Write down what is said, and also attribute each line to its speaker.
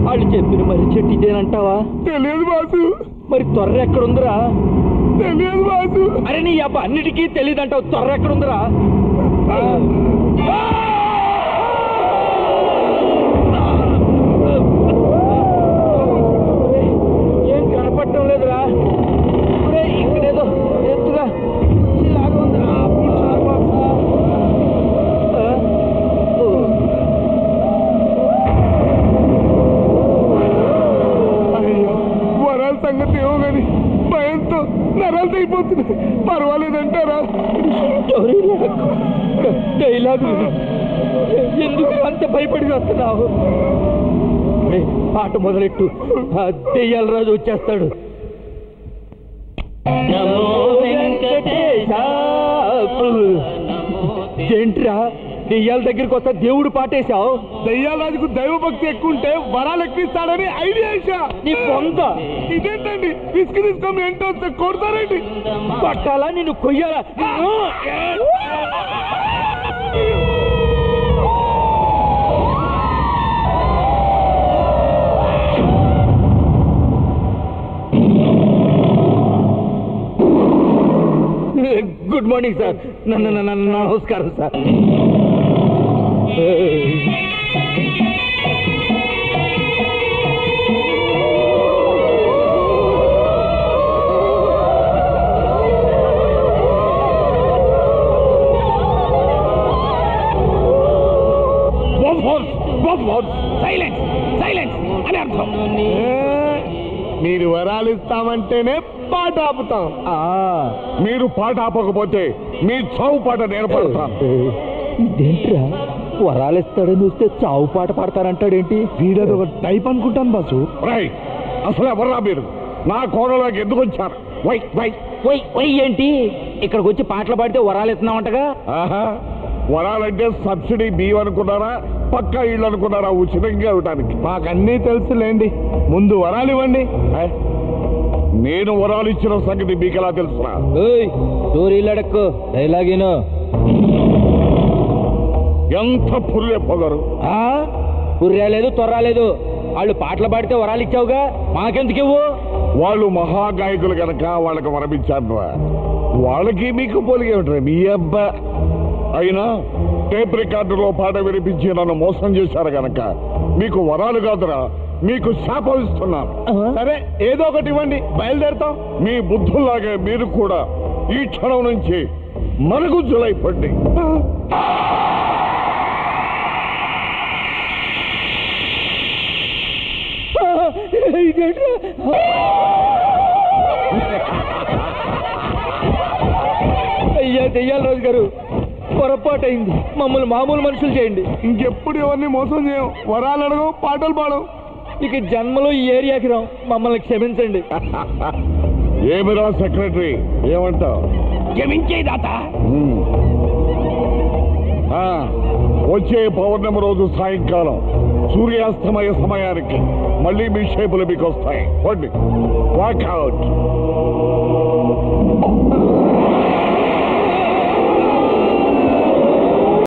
Speaker 1: వాళ్ళు చెప్పిన మరి చెట్టు ఇదేనంటావా?
Speaker 2: తెలియదు బాసు.
Speaker 1: మరి త్వర ఎక్కడుందిరా?
Speaker 2: తెలియదు బాసు.
Speaker 1: అరే నీ అబ్బా అన్నిటికీ తెలియదంటావు, త్వర ఎక్కడుందిరా? ఏం కనపడటం లేదురా. ఇక్కడేదో ఎత్తుగా కుర్చీలాగా ఉందిరా.
Speaker 2: వరాల సంగతి ఏమో కానీ భయంతో నరాలు అయిపోతున్నాయి. పర్వాలేదంటారా?
Speaker 1: డైలాగు ఎందుకు అంత భయపడి వస్తున్నావు? పాట మొదలెట్టు, దెయ్యాల రాజు వచ్చేస్తాడు. ఏంట్రా దెయ్యాల దగ్గరికి వస్తా దేవుడు పాటేశావు?
Speaker 2: దెయ్యాల రాజుకు దైవభక్తి ఎక్కువ ఉంటే వరాలు ఎక్కిస్తాడని ఐడియా వేసా.
Speaker 1: నీ పొంద
Speaker 2: ఇదేంటండి రిస్క్ తీసుకొని ఏంటో కొడతారేంటి?
Speaker 1: పట్టాలా నిన్ను కొయ్యాలా? Good morning sir. నమస్కారం సార్.
Speaker 2: సైలెన్స్ సైలెన్స్ అని అర్థం. మీరు వరాలు ఇస్తామంటేనే పాట ఆపుతాం. మీరు పాట ఆపకపోతే మీ చావు పాట నేర్పడతాం.
Speaker 1: ఇదేంట్రా వరాలు ఇస్తాడని వస్తే చావు పాట పాడతారంటాడేంటి?
Speaker 2: వీడది ఒక టైప్ అనుకుంటాను బాసు. రైట్, అసలు ఎవర్రా మీరు? నా కోడలోకి ఎందుకు వచ్చారు? వై వై
Speaker 1: వై వై ఏంటి? ఇక్కడికి వచ్చి పాటలు పాడితే వరాలు ఇస్తున్నామంటగా?
Speaker 2: వరాలంటే సబ్సిడీ బియ్యం అనుకున్నారా, పక్కా ఇళ్ళు అనుకున్నారా ఉచితంగా ఇవ్వడానికి? మాకన్నీ తెలుసులేండి, ముందు వరాలు ఇవ్వండి. నేను వరాలు ఇచ్చిన సంగతి మీకు ఎలా తెలుసురా?
Speaker 1: స్టోరీలడక్కు డైలాగేను.
Speaker 2: ఎంత పుర్రె పొగరు!
Speaker 1: పుర్రాలేదు తొర్రాలేదు. వాళ్ళు పాటలు పాడితే వరాలు ఇచ్చావుగా, మాకెందుకు ఇవ్వు?
Speaker 2: వాళ్ళు మహాగాయకులు కనుక వాళ్ళకి వరమిచ్చారు. వాళ్ళకి మీకు పోలిగే ఉంటారు మీ అబ్బా. అయినా టేప్ రికార్డులో పాట వినిపించి నన్ను మోసం చేశారు కనుక మీకు వరాలు కాదురా, మీకు శాపం ఇస్తున్నాను. సరే ఏదో ఒకటి ఇవ్వండి, బయలుదేరుతాం. మీ బుద్ధుల్లాగే మీరు కూడా ఈ క్షణం నుంచి మరుగుజ్జులైపోండి.
Speaker 1: అయ్యా దెయ్యాల రాజు గారు, పొరపాటు అయింది, మమ్మల్ని మామూలు మనుషులు చేయండి.
Speaker 2: ఇంకెప్పుడు ఎవరిని మోసం చేయం, వరాలు అడగం, పాటలు పాడం.
Speaker 1: ఇక జన్మలో ఈ ఏరియాకి రాం, మమ్మల్ని క్షమించండి.
Speaker 2: ఏమిరా సెక్రటరీ, ఏమంటావు?
Speaker 1: క్షమించే దాత.
Speaker 2: వచ్చే పౌర్ణమి రోజు సాయంకాలం సూర్యాస్తమయ సమయానికి మళ్ళీ మీ షేపులు మీకు వస్తాయి. వాకౌట్.